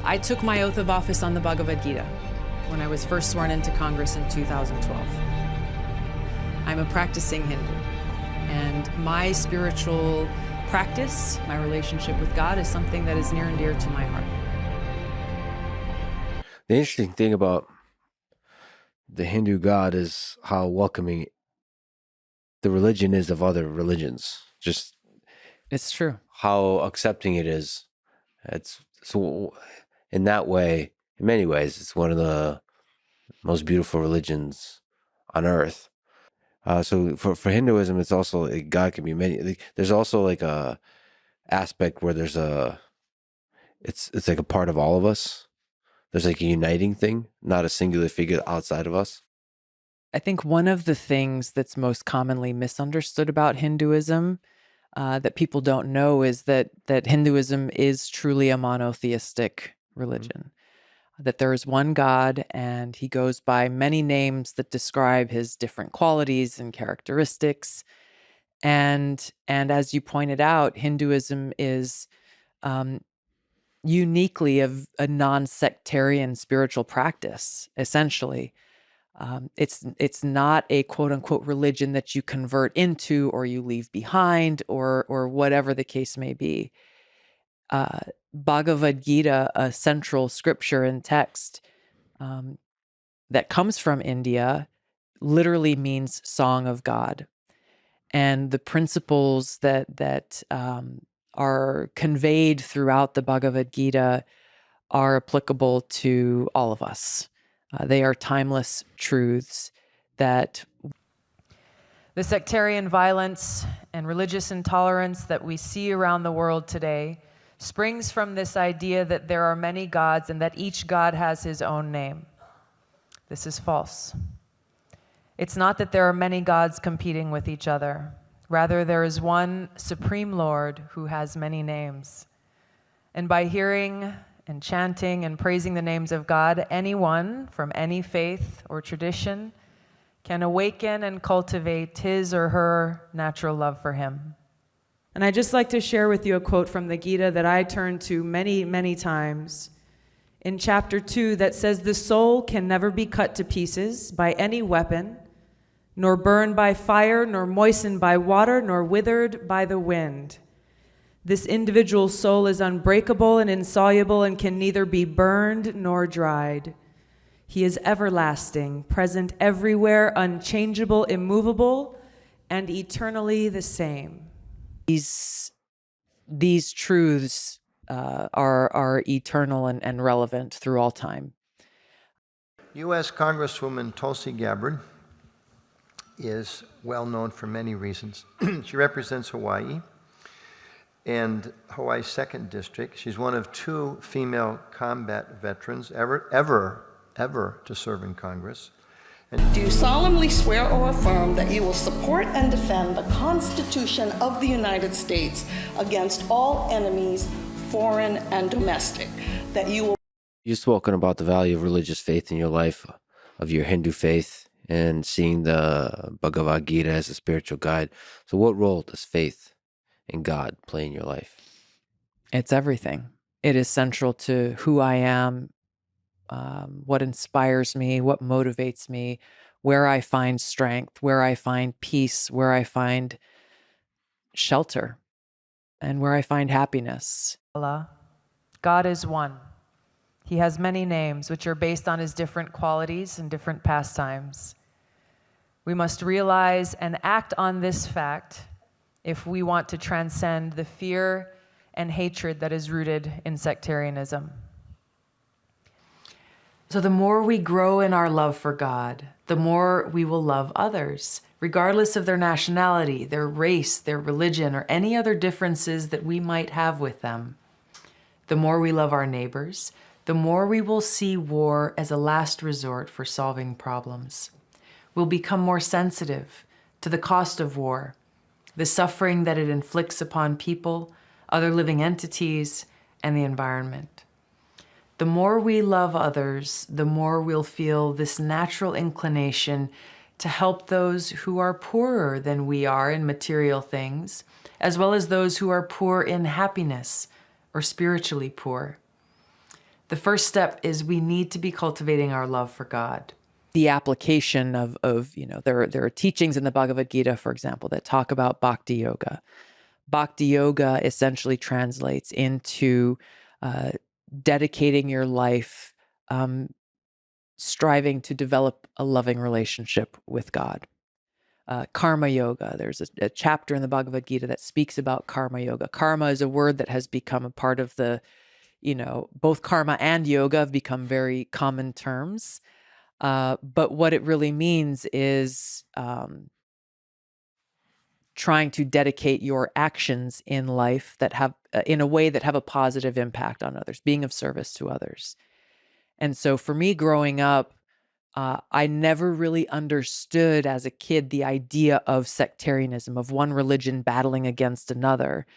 I took my oath of office on the Bhagavad Gita when I was first sworn into Congress in 2012. I'm a practicing Hindu, and my spiritual practice, my relationship with God, is something that is near and dear to my heart. The interesting thing about the Hindu God is how welcoming the religion is of other religions. Just It's true. how accepting it is. It's so in that way, in many ways, it's one of the most beautiful religions on earth. So for Hinduism, it's also like God can be many. Like, there's also like a aspect where there's it's like a part of all of us. There's like a uniting thing, not a singular figure outside of us. I think one of the things that's most commonly misunderstood about Hinduism that people don't know is that Hinduism is truly a monotheistic religion. That there is one God, and he goes by many names that describe his different qualities and characteristics. And as you pointed out, Hinduism is uniquely a non-sectarian spiritual practice, essentially. It's not a quote unquote religion that you convert into or you leave behind or whatever the case may be. Bhagavad Gita, a central scripture and text that comes from India, literally means song of God. And the principles that are conveyed throughout the Bhagavad Gita are applicable to all of us. They are timeless truths that the sectarian violence and religious intolerance that we see around the world today springs from this idea that there are many gods and that each god has his own name. This is false. It's not that there are many gods competing with each other. Rather, there is one supreme Lord who has many names. And by hearing and chanting and praising the names of God, anyone from any faith or tradition can awaken and cultivate his or her natural love for him. And I'd just like to share with you a quote from the Gita that I turn to many, many times. In chapter 2, that says, "The soul can never be cut to pieces by any weapon, nor burned by fire, nor moistened by water, nor withered by the wind. This individual soul is unbreakable and insoluble and can neither be burned nor dried. He is everlasting, present everywhere, unchangeable, immovable, and eternally the same." These truths are eternal and relevant through all time. U.S. Congresswoman Tulsi Gabbard is well known for many reasons. She represents Hawaii and Hawaii's 2nd District. She's one of 2 female combat veterans ever to serve in Congress. Do you solemnly swear or affirm that you will support and defend the Constitution of the United States against all enemies, foreign and domestic? That you will... You've spoken about the value of religious faith in your life, of your Hindu faith, and seeing the Bhagavad Gita as a spiritual guide. So what role does faith in God play in your life? It's everything. It is central to who I am, what inspires me, what motivates me, where I find strength, where I find peace, where I find shelter, and where I find happiness. Allah, God is one. He has many names, which are based on his different qualities and different pastimes. We must realize and act on this fact if we want to transcend the fear and hatred that is rooted in sectarianism. So the more we grow in our love for God, the more we will love others, regardless of their nationality, their race, their religion, or any other differences that we might have with them. The more we love our neighbors, the more we will see war as a last resort for solving problems. We'll become more sensitive to the cost of war, the suffering that it inflicts upon people, other living entities, and the environment. The more we love others, the more we'll feel this natural inclination to help those who are poorer than we are in material things, as well as those who are poor in happiness or spiritually poor. The first step is we need to be cultivating our love for God. The application of there are teachings in the Bhagavad Gita, for example, that talk about bhakti yoga. Bhakti yoga essentially translates into dedicating your life, striving to develop a loving relationship with God. Karma yoga, there's a chapter in the Bhagavad Gita that speaks about karma yoga. Karma is a word that has become a part of both karma and yoga have become very common terms. But what it really means is trying to dedicate your actions in life that have, in a way that have a positive impact on others, being of service to others. And so for me growing up, I never really understood as a kid the idea of sectarianism, of one religion battling against another,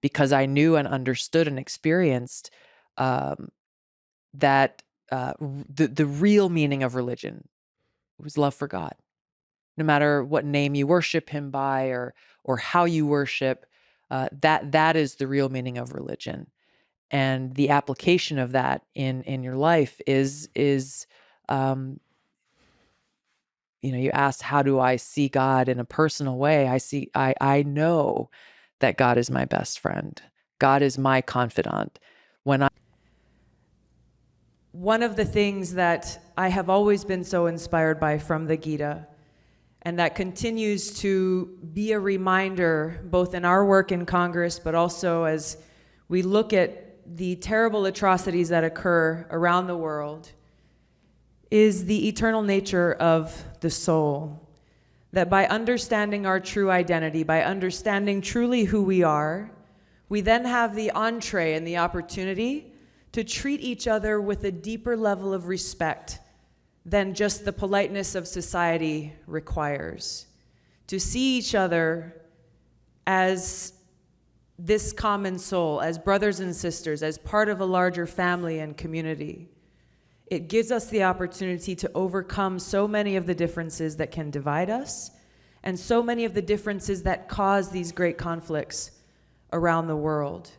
because I knew and understood and experienced that the real meaning of religion was love for God. No matter what name you worship him by or how you worship, that is the real meaning of religion. And the application of that in your life is you asked, how do I see God in a personal way? I know that God is my best friend. God is my confidant. One of the things that I have always been so inspired by from the Gita, and that continues to be a reminder both in our work in Congress, but also as we look at the terrible atrocities that occur around the world, is the eternal nature of the soul. That by understanding our true identity, by understanding truly who we are, we then have the entree and the opportunity to treat each other with a deeper level of respect than just the politeness of society requires. To see each other as this common soul, as brothers and sisters, as part of a larger family and community. It gives us the opportunity to overcome so many of the differences that can divide us, and so many of the differences that cause these great conflicts around the world.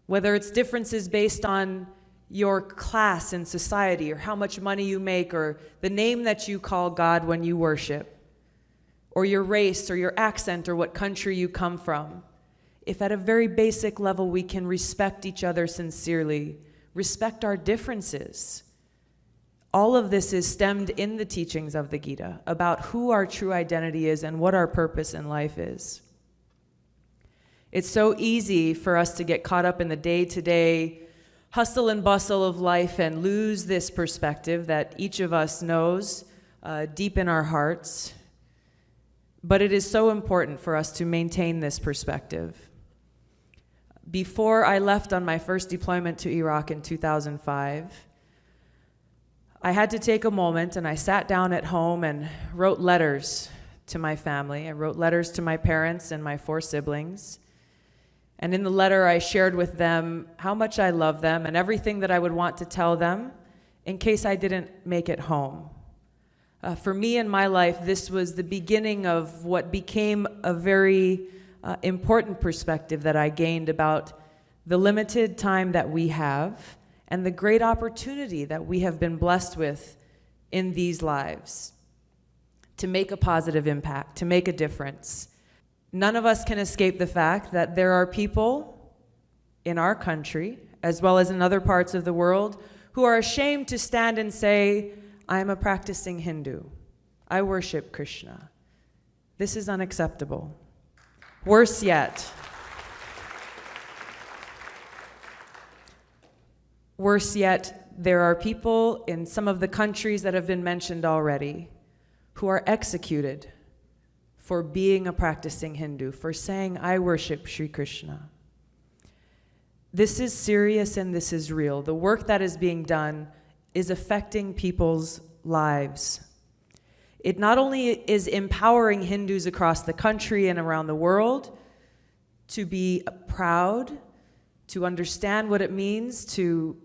Whether it's differences based on your class in society, or how much money you make, or the name that you call God when you worship, or your race, or your accent, or what country you come from. If at a very basic level we can respect each other sincerely, respect our differences, all of this is stemmed in the teachings of the Gita about who our true identity is and what our purpose in life is. It's so easy for us to get caught up in the day-to-day hustle and bustle of life and lose this perspective that each of us knows deep in our hearts. But it is so important for us to maintain this perspective. Before I left on my first deployment to Iraq in 2005, I had to take a moment, and I sat down at home and wrote letters to my family. I wrote letters to my parents and my 4 siblings. And in the letter, I shared with them how much I love them and everything that I would want to tell them in case I didn't make it home. For me in my life, this was the beginning of what became a very important perspective that I gained about the limited time that we have and the great opportunity that we have been blessed with in these lives to make a positive impact, to make a difference. None of us can escape the fact that there are people in our country, as well as in other parts of the world, who are ashamed to stand and say, I am a practicing Hindu. I worship Krishna. This is unacceptable. Worse yet, there are people in some of the countries that have been mentioned already who are executed for being a practicing Hindu, for saying, I worship Sri Krishna. This is serious and this is real. The work that is being done is affecting people's lives. It not only is empowering Hindus across the country and around the world to be proud, to understand what it means to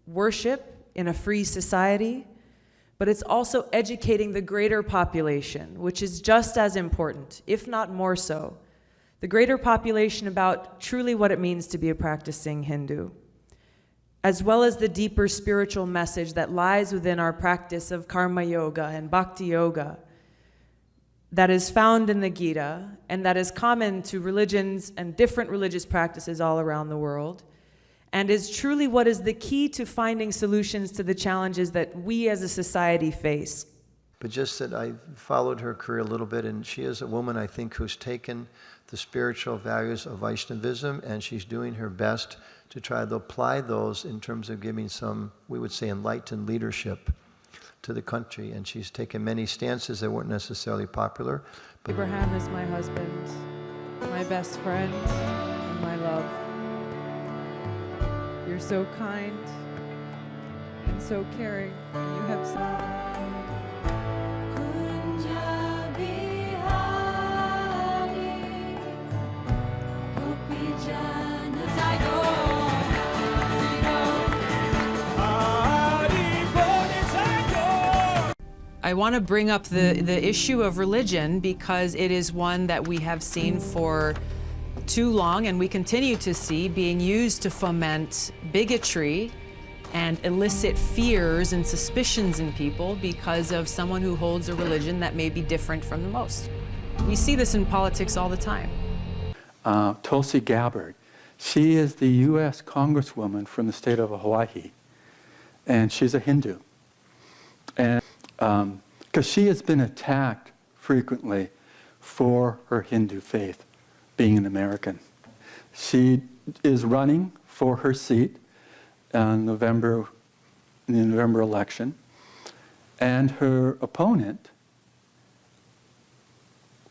worship in a free society, but it's also educating the greater population, which is just as important, if not more so. The greater population about truly what it means to be a practicing Hindu. as well as the deeper spiritual message that lies within our practice of karma yoga and bhakti yoga, that is found in the Gita and that is common to religions and different religious practices all around the world, and is truly what is the key to finding solutions to the challenges that we as a society face. But just that I followed her career a little bit, and she is a woman, I think, who's taken the spiritual values of Vaishnavism, and she's doing her best to try to apply those in terms of giving some, we would say, enlightened leadership to the country. And she's taken many stances that weren't necessarily popular. But Abraham is my husband, my best friend, and my love. You're so kind and so caring, and you have so... I want to bring up the issue of religion because it is one that we have seen for too long, and we continue to see being used to foment bigotry and elicit fears and suspicions in people because of someone who holds a religion that may be different from the most. We see this in politics all the time. Tulsi Gabbard, she is the U.S. Congresswoman from the state of Hawaii, and she's a Hindu. And because she has been attacked frequently for her Hindu faith, being an American. She is running for her seat in the November election, and her opponent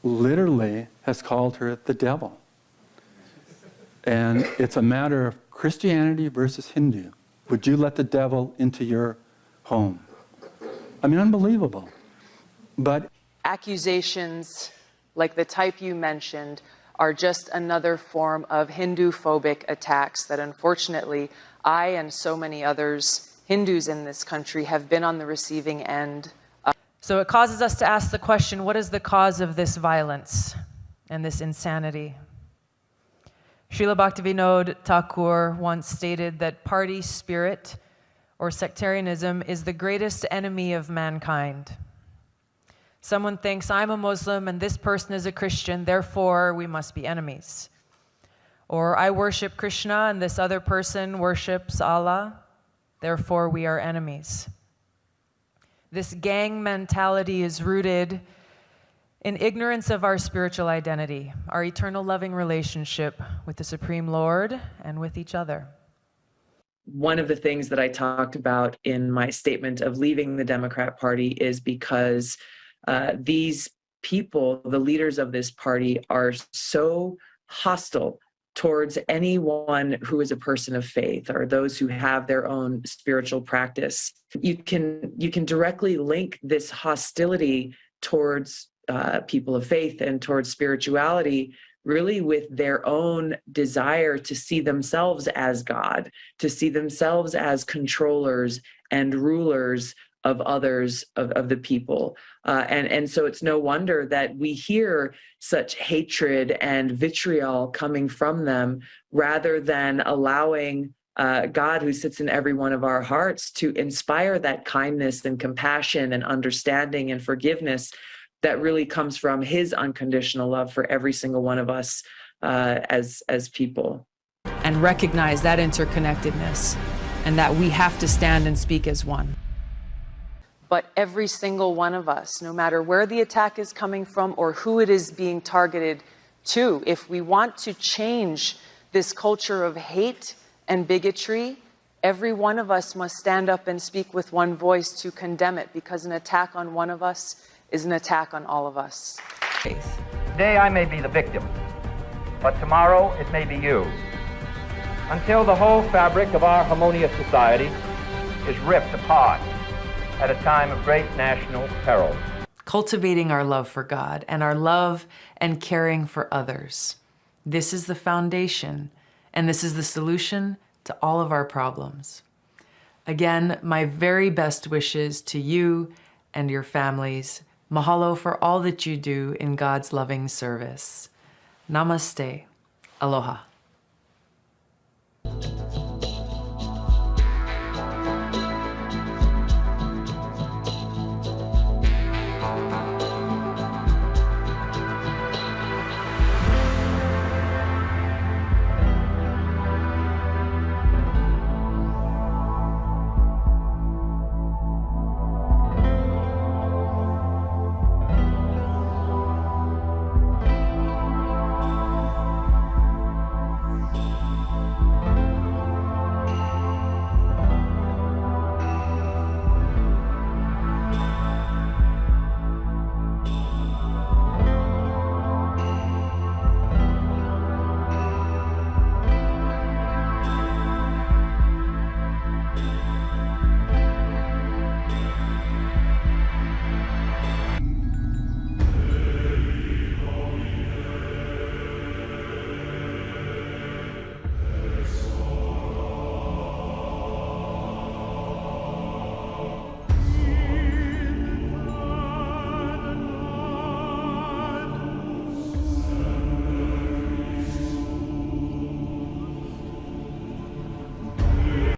literally has called her the devil. And it's a matter of Christianity versus Hindu. Would you let the devil into your home? I mean, unbelievable. But accusations like the type you mentioned are just another form of Hindu-phobic attacks that unfortunately I and so many others, Hindus in this country, have been on the receiving end of. So it causes us to ask the question, what is the cause of this violence and this insanity? Srila Bhaktivinoda Thakur once stated that party spirit or sectarianism is the greatest enemy of mankind. Someone thinks, I'm a Muslim and this person is a Christian, therefore we must be enemies. Or I worship Krishna and this other person worships Allah, therefore we are enemies. This gang mentality is rooted in ignorance of our spiritual identity, our eternal loving relationship with the Supreme Lord and with each other. One of the things that I talked about in my statement of leaving the Democrat Party is because these people, the leaders of this party, are so hostile towards anyone who is a person of faith or those who have their own spiritual practice. You can directly link this hostility towards people of faith and towards spirituality really with their own desire to see themselves as God, to see themselves as controllers and rulers of others, of the people. And so it's no wonder that we hear such hatred and vitriol coming from them rather than allowing God, who sits in every one of our hearts, to inspire that kindness and compassion and understanding and forgiveness that really comes from his unconditional love for every single one of us as people. And recognize that interconnectedness and that we have to stand and speak as one. But every single one of us, no matter where the attack is coming from or who it is being targeted to, if we want to change this culture of hate and bigotry, every one of us must stand up and speak with one voice to condemn it, because an attack on one of us is an attack on all of us. Today I may be the victim, but tomorrow it may be you. Until the whole fabric of our harmonious society is ripped apart at a time of great national peril. Cultivating our love for God and our love and caring for others. This is the foundation, and this is the solution to all of our problems. Again, my very best wishes to you and your families. Mahalo for all that you do in God's loving service. Namaste. Aloha.